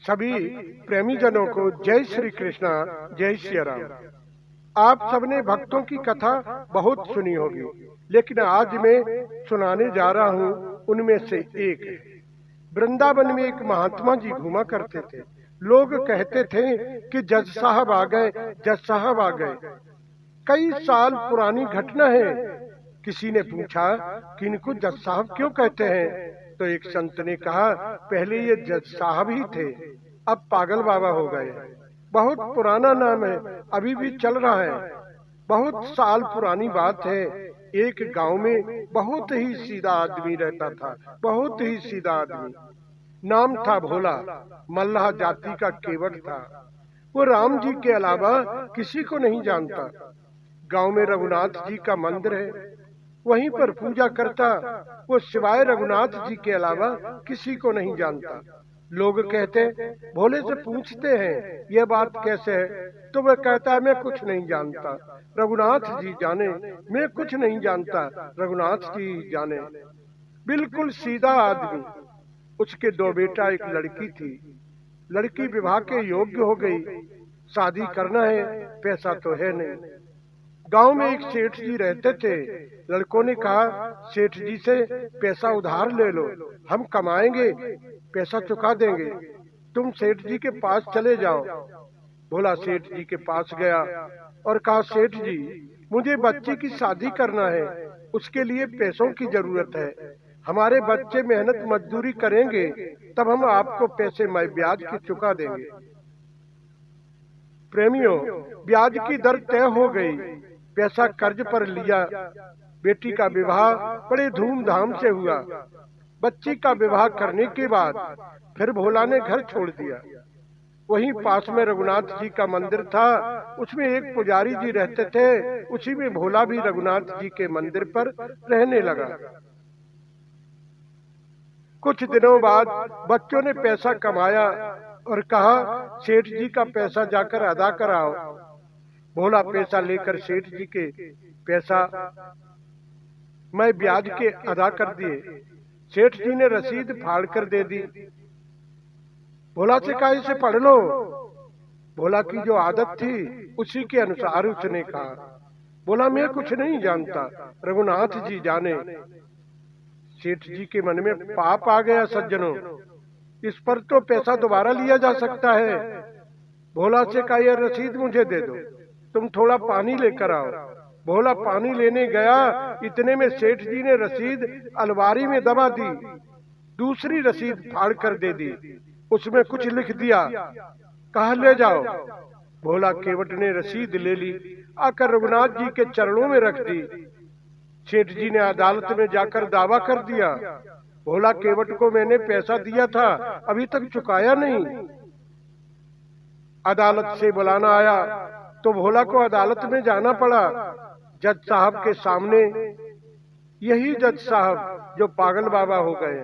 सभी प्रेमी जनों को जय श्री कृष्णा, जय श्री राम। आप सबने भक्तों की कथा बहुत सुनी होगी, लेकिन आज मैं सुनाने जा रहा हूँ उनमें से एक है। वृंदावन में एक महात्मा जी घूमा करते थे। लोग कहते थे कि जज साहब आ गए, जज साहब आ गए। कई साल पुरानी घटना है। किसी ने पूछा कि इनको जज साहब क्यों कहते हैं? तो एक संत ने कहा, पहले ये जज साहब ही थे, अब पागल बाबा हो गए। बहुत पुराना नाम है, अभी भी चल रहा है। बहुत साल पुरानी बात है। एक गांव में बहुत ही सीधा आदमी रहता था, बहुत ही सीधा आदमी। नाम था भोला। मल्लाह जाति का केवट था। वो राम जी के अलावा किसी को नहीं जानता। गांव में रघुनाथ जी का मंदिर है, वहीं पर पूजा करता। वो सिवाय रघुनाथ जी के अलावा किसी को नहीं जानता। लोग कहते, भोले से पूछते हैं ये बात कैसे है, तो वह कहता है मैं कुछ नहीं जानता, रघुनाथ जी जाने। मैं कुछ नहीं जानता, रघुनाथ जी जाने। बिल्कुल सीधा आदमी। उसके दो बेटा, एक लड़की थी। लड़की विवाह के योग्य हो गई, शादी करना है, पैसा तो है नहीं। गांव में एक सेठ जी रहते थे। लड़कों ने कहा, सेठ जी से पैसा उधार ले लो, हम कमाएंगे, पैसा चुका देंगे, तुम सेठ जी के पास चले जाओ। भोला सेठ जी के पास गया और कहा, सेठ जी मुझे बच्चे की शादी करना है, उसके लिए पैसों की जरूरत है। हमारे बच्चे मेहनत मजदूरी करेंगे, तब हम आपको पैसे मैं ब्याज की चुका देंगे। प्रेमियों, ब्याज की दर तय हो गई। पैसा कर्ज पर लिया। बेटी का विवाह बड़े धूमधाम से हुआ। बच्ची का विवाह करने के बाद फिर भोला ने घर छोड़ दिया। वहीं पास में रघुनाथ जी का मंदिर था, उसमें एक पुजारी जी रहते थे। उसी में भोला भी रघुनाथ जी के मंदिर पर रहने लगा। कुछ दिनों बाद बच्चों ने पैसा कमाया और कहा, सेठ जी का पैसा जाकर अदा कराओ। भोला पैसा लेकर सेठ जी के पैसा मैं ब्याज के अदा कर दिए। सेठ जी ने रसीद फाड़ कर दे दी। भोला से कहा, इसे पढ़ लो। भोला की जो आदत थी उसी के अनुसार उसने कहा। बोला, मैं कुछ नहीं जानता, रघुनाथ जी जाने। सेठ जी के मन में पाप आ गया। सज्जनों, इस पर तो पैसा दोबारा लिया जा सकता है। भोला से कहा, यह रसीद मुझे दे दो, तुम थोड़ा पानी लेकर आओ। भोला पानी लेने गया, इतने में सेठ जी ने रसीद अलमारी में दबा दी। दूसरी रसीद फाड़ कर दे दी, उसमें कुछ लिख दिया। कहा, ले जाओ। भोला केवट ने रसीद ले ली, आकर रघुनाथ जी के चरणों में रख दी। सेठ जी ने अदालत में जाकर दावा कर दिया, भोला केवट को मैंने पैसा दिया था, अभी तक चुकाया नहीं। अदालत से बुलाना आया तो भोला को अदालत में जाना पड़ा, जज साहब के सामने। यही जज साहब जो पागल बाबा हो गए।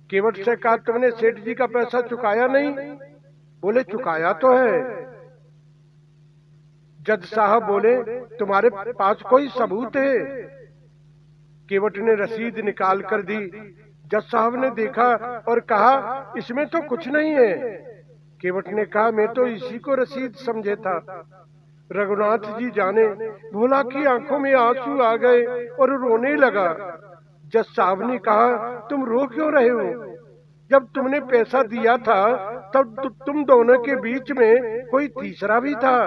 केवट से कहा, तुमने सेठ जी का पैसा चुकाया नहीं? बोले, चुकाया तो है। जज साहब बोले, तुम्हारे पास कोई सबूत है? केवट ने रसीद निकाल कर दी। जज साहब ने देखा और कहा, इसमें तो कुछ नहीं है। केवट ने कहा, मैं तो इसी को रसीद समझे था, रघुनाथ जी जाने। भोला की आंखों में आंसू आ गए और रोने लगा। जज साहब ने कहा, तुम रो क्यों रहे हो? जब तुमने पैसा दिया था तब तुम दोनों के बीच में कोई तीसरा भी था।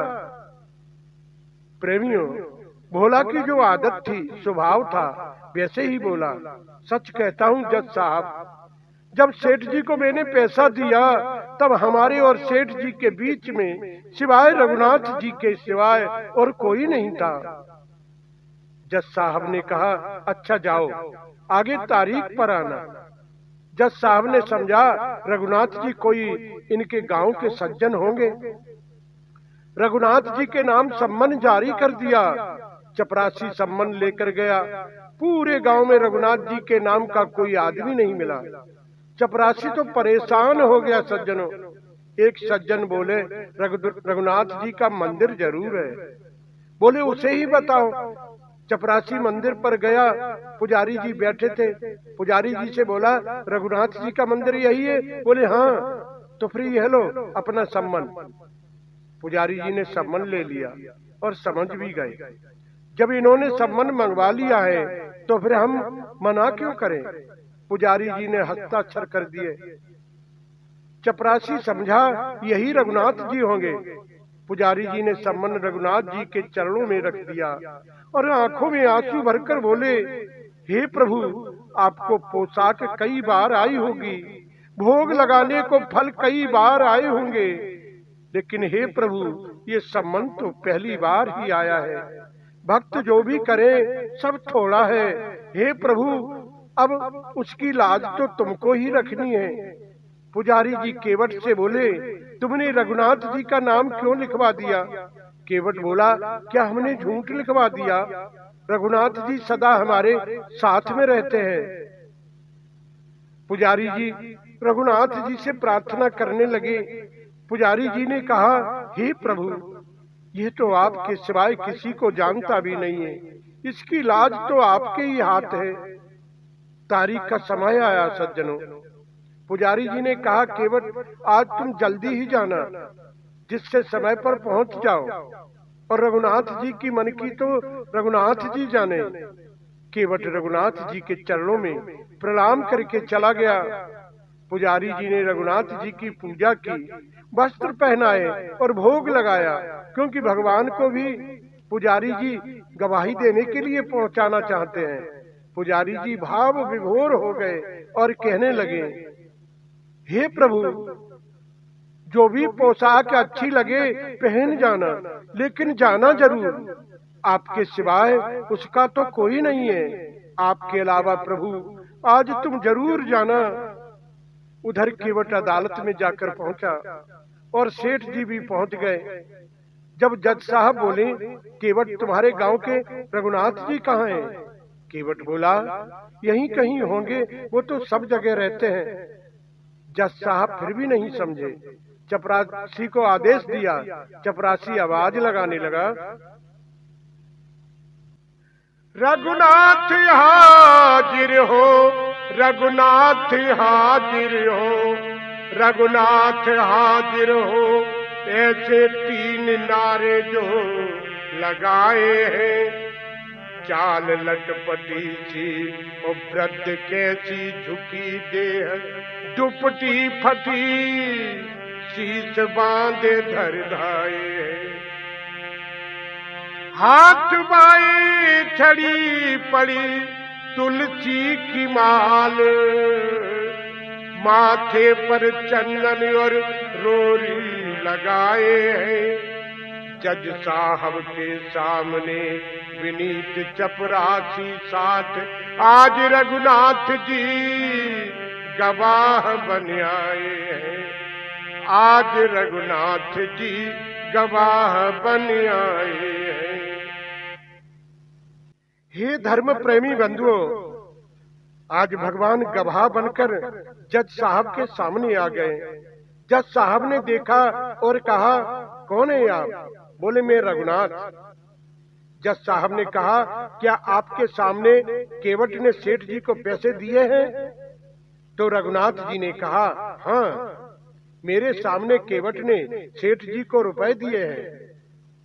प्रेमियों, भोला की जो आदत थी, स्वभाव था, वैसे ही बोला। सच कहता हूँ जज साहब, जब सेठ जी को मैंने पैसा दिया तब हमारे और सेठ जी के बीच में सिवाय रघुनाथ जी के सिवाय और कोई नहीं था। जज साहब ने कहा, अच्छा जाओ, आगे तारीख पर आना। जज साहब ने समझा रघुनाथ जी कोई इनके गांव के सज्जन होंगे। रघुनाथ जी के नाम सम्मन जारी कर दिया। चपरासी सम्मन लेकर गया। पूरे गांव में रघुनाथ जी के नाम का कोई आदमी नहीं मिला। चपरासी तो परेशान हो गया। सज्जनों, एक सज्जन बोले, रघुनाथ जी का मंदिर जरूर है। बोले, उसे ही बताओ। चपरासी मंदिर पर गया, पुजारी जी बैठे थे। पुजारी जी से बोला, रघुनाथ जी का मंदिर यही है? बोले, हाँ। तो फिर यह लो अपना सम्मन। पुजारी जी ने सम्मन ले लिया और समझ भी गए। जब इन्होंने सम्मन मंगवा लिया है तो फिर हम मना क्यों करें। पुजारी जी ने हस्ताक्षर कर दिए। चपरासी समझा यही रघुनाथ जी होंगे। पुजारी जी ने सम्मन रघुनाथ जी के चरणों में रख दिया और आंखों में आंसू भरकर बोले, हे प्रभु, आपको पोशाक कई बार आई होगी, भोग लगाने को फल कई बार आए होंगे, लेकिन हे प्रभु, ये सम्मन तो पहली बार ही आया है। भक्त जो भी करे सब थोड़ा है। हे प्रभु, अब उसकी लाज तो तुमको ही रखनी है। पुजारी जी केवट से बोले, तुमने रघुनाथ जी का नाम क्यों लिखवा दिया। केवट बोला, क्या हमने झूठ लिखवा दिया। रघुनाथ जी सदा हमारे साथ में रहते हैं। पुजारी जी रघुनाथ जी से प्रार्थना करने लगे। पुजारी जी ने कहा, हे प्रभु, यह तो आपके सिवाय किसी को जानता भी नहीं है, इसकी लाज तो आपके ही हाथ है। तारीख का समय आया सज्जनों। पुजारी जी ने कहा, केवट, आज तुम जल्दी ही जाना, जिससे समय पर पहुंच जाओ, और रघुनाथ जी की मन की तो रघुनाथ जी जाने। केवट रघुनाथ जी के चरणों में प्रणाम करके चला गया। पुजारी जी ने रघुनाथ जी की पूजा की, वस्त्र पहनाए और भोग लगाया, क्योंकि भगवान को भी पुजारी जी गवाही देने के लिए पहुंचाना चाहते हैं। पुजारी जी भाव विभोर हो गए और कहने लगे, हे प्रभु, जो भी पोशाक अच्छी लगे पहन जाना, लेकिन जाना जरूर। आपके सिवाय उसका तो कोई नहीं है। आपके अलावा प्रभु, आज तुम जरूर जाना। उधर केवट अदालत में जाकर पहुंचा और सेठ जी भी पहुंच गए। जब जज साहब बोले, केवट, तुम्हारे गांव के रघुनाथ जी कहाँ हैं? केवट बोला, यहीं कहीं होंगे, वो तो सब जगह रहते हैं। जज साहब फिर भी नहीं समझे। चपरासी को आदेश दिया। चपरासी आवाज लगाने लगा, रघुनाथ हाजिर हो, रघुनाथ हाजिर हो, रघुनाथ हाजिर हो। ऐसे 3 नारे जो लगाए हैं, चाल लटपटी सी और वृद्ध कैसी झुकी देह, दुपटी फटी शीश बांधे धर धाये, हाथ बाएं छड़ी पड़ी तुलसी की माल, माथे पर चंदन और रोरी लगाए हैं। जज साहब के सामने विनीत चपरासी साथ, आज रघुनाथ जी गवाह बन आए हैं। आज रघुनाथ जी गवाह बन आए हैं। हे धर्म प्रेमी बंधुओं, आज भगवान गवाह बनकर जज साहब के सामने आ गए। जज साहब ने देखा और कहा, कौन है आप? बोले, मैं रघुनाथ। जज साहब ने कहा, क्या आपके सामने केवट ने सेठ जी को पैसे दिए हैं? तो रघुनाथ जी ने कहा, हाँ, मेरे सामने केवट ने सेठ जी को रुपए दिए हैं।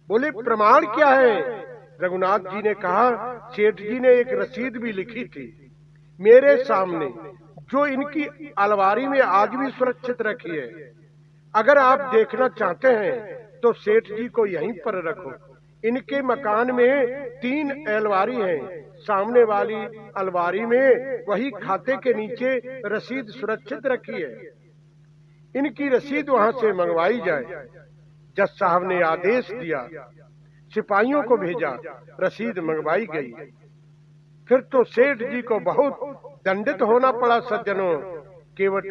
बोले, प्रमाण क्या है? रघुनाथ जी ने कहा, सेठ जी ने एक रसीद भी लिखी थी मेरे सामने, जो इनकी अलमारी में आज भी सुरक्षित रखी है। अगर आप देखना चाहते हैं तो सेठ जी को यहीं पर रखो। इनके मकान में 3 अलमारी हैं। सामने वाली अलमारी में वही खाते के नीचे रसीद सुरक्षित रखी है। इनकी रसीद वहां से मंगवाई जाए। जज साहब ने आदेश दिया, सिपाहियों को भेजा, रसीद मंगवाई गई। फिर तो सेठ जी को बहुत दंडित होना पड़ा सज्जनों। केवट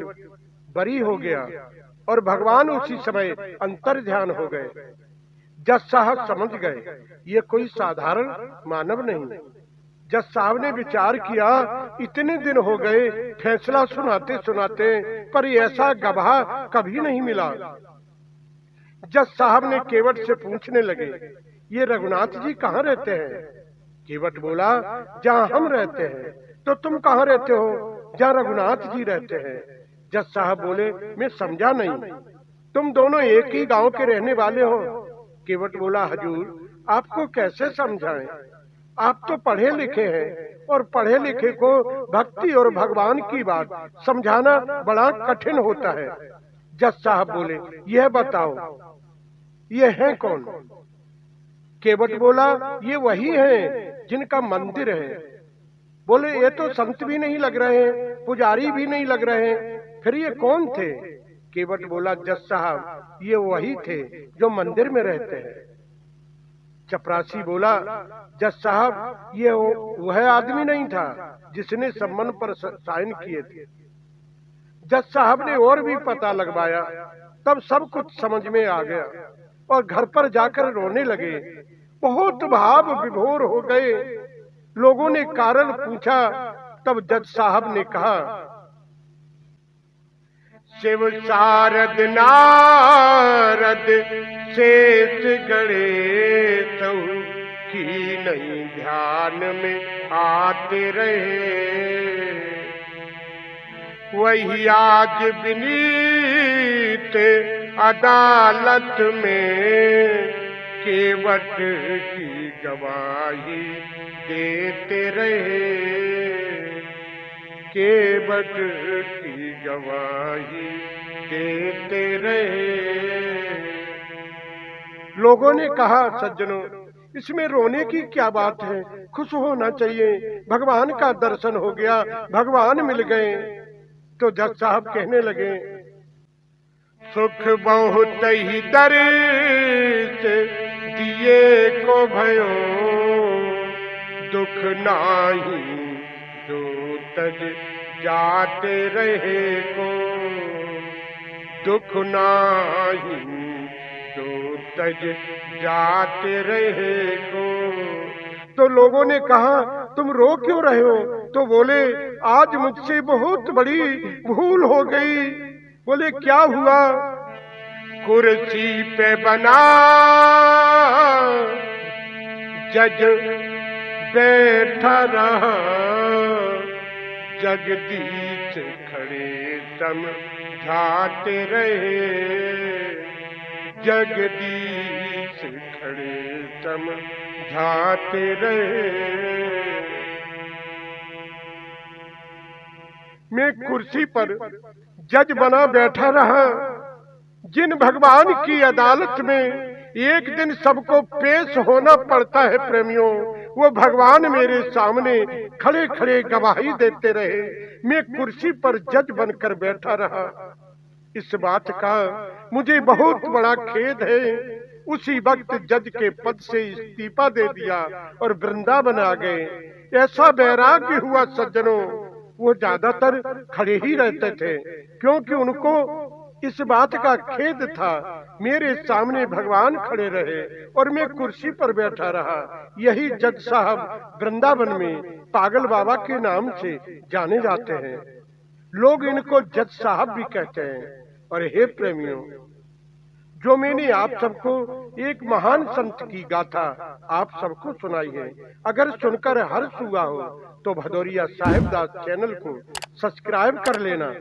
बरी हो गया और भगवान उसी समय अंतर ध्यान हो गए। जज साहब समझ गए ये कोई साधारण मानव नहीं। जज साहब ने विचार किया, इतने दिन हो गए फैसला सुनाते सुनाते, पर ऐसा गवाह कभी नहीं मिला। जज साहब ने केवट से पूछने लगे, ये रघुनाथ जी कहाँ रहते हैं? केवट बोला, जहाँ हम रहते हैं। तो तुम कहाँ रहते हो? जहाँ रघुनाथ जी रहते हैं। जज साहब बोले, मैं समझा नहीं, तुम दोनों एक ही गांव के रहने वाले हो? केवट बोला, हजूर आपको कैसे समझाएं, आप तो पढ़े लिखे हैं और पढ़े लिखे को भक्ति और भगवान की बात समझाना बड़ा कठिन होता है। जज साहब बोले, यह बताओ ये है कौन? केवट बोला, ये वही है जिनका मंदिर है। बोले, ये तो संत भी नहीं लग रहे, पुजारी भी नहीं लग रहे, फिर ये कौन थे? केवट बोला, जज साहब ये वही थे जो मंदिर में रहते हैं। चपरासी बोला, जज साहब ये वह आदमी नहीं था जिसने सम्मन पर साइन किए थे। जज साहब ने और भी पता लगवाया, तब सब कुछ समझ में आ गया और घर पर जाकर रोने लगे, बहुत भाव विभोर हो गए। लोगों ने कारण पूछा, तब जज साहब ने कहा, शिव शारद नारद शेष गणेश की नहीं ध्यान में आते रहे, वही आज विनीत अदालत में केवट की गवाही देते रहे, केवट की गवाही देते रहे। लोगों ने कहा, सज्जनों इसमें रोने की क्या बात है, खुश होना चाहिए, भगवान का दर्शन हो गया, भगवान मिल गए। तो जज साहब कहने लगे, सुख बहुत ही दर्श दिए को भयो, दुख नाही जो तज जाते रहे को, दुख नाही जो तज जाते रहे को। तो लोगों ने कहा, तुम रो क्यों रहे हो? तो बोले, आज मुझसे बहुत बड़ी भूल हो गई। बोले, क्या हुआ? कुर्सी पे बना जज बैठा रहा, जगदीश खड़े समझाते रहे, जगदीश खड़े समझाते रहे। मैं कुर्सी पर जज बना बैठा रहा, जिन भगवान की अदालत में एक दिन सबको पेश होना पड़ता है प्रेमियों, वो भगवान मेरे सामने खड़े खड़े गवाही देते रहे, मैं कुर्सी पर जज बनकर बैठा रहा। इस बात का मुझे बहुत बड़ा खेद है। उसी वक्त जज के पद से इस्तीफा दे दिया और वृंदावन आ गए। ऐसा वैराग्य हुआ सज्जनों, वो ज्यादातर खड़े ही रहते थे, क्योंकि उनको इस बात का खेद था, मेरे सामने भगवान खड़े रहे और मैं कुर्सी पर बैठा रहा। यही जज साहब वृंदावन में पागल बाबा के नाम से जाने जाते हैं। लोग इनको जज साहब भी कहते हैं। और हे प्रेमियों, जो मैंने आप सबको एक महान संत की गाथा आप सबको सुनाई है, अगर सुनकर हर्ष हुआ हो तो भदौरिया साहिबदास चैनल को सब्सक्राइब कर लेना,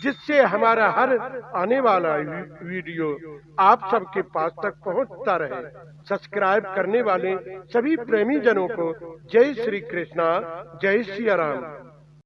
जिससे हमारा हर आने वाला वीडियो आप सबके पास तक पहुंचता रहे। सब्सक्राइब करने वाले सभी प्रेमी जनों को जय श्री कृष्णा, जय सिया राम।